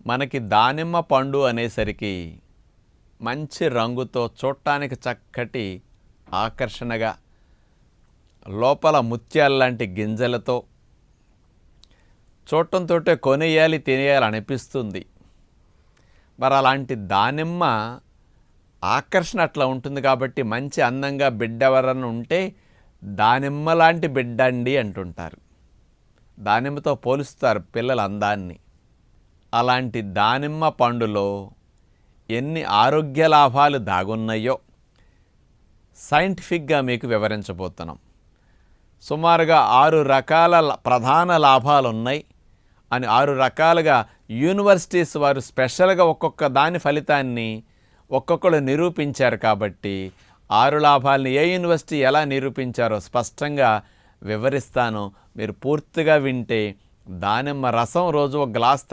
మనకి దానిమ్మ పండు అనేసరికి మంచి రంగుతో చూడటానికి చక్కటి ఆకర్షణగా లోపల ముత్యాల్లాంటి గింజలతో చూడటంతో కొనేయాలి తినేయాలి అనిపిస్తుంది. మరి అలాంటి దానిమ్మ ఆకర్షణ అట్లా ఉంటుంది కాబట్టి మంచి అందంగా బిడ్డ ఎవరన్నా ఉంటే దానిమ్మ లాంటి బిడ్డ అండి అంటుంటారు. దానిమ్మతో పోలుస్తారు పిల్లల అందాన్ని. అలాంటి దానిమ్మ పండులో ఎన్ని ఆరోగ్య లాభాలు దాగున్నాయో సైంటిఫిక్గా మీకు వివరించబోతున్నాం. సుమారుగా 6 రకాల ప్రధాన లాభాలు ఉన్నాయి అని 6 రకాలుగా యూనివర్సిటీస్ వారు స్పెషల్గా ఒక్కొక్క దాని ఫలితాన్ని ఒక్కొక్కరు నిరూపించారు. కాబట్టి 6 లాభాలని ఏ యూనివర్సిటీ ఎలా నిరూపించారో స్పష్టంగా వివరిస్తాను. మీరు పూర్తిగా వింటే దానిమ్మ రసం రోజు ఒక గ్లాస్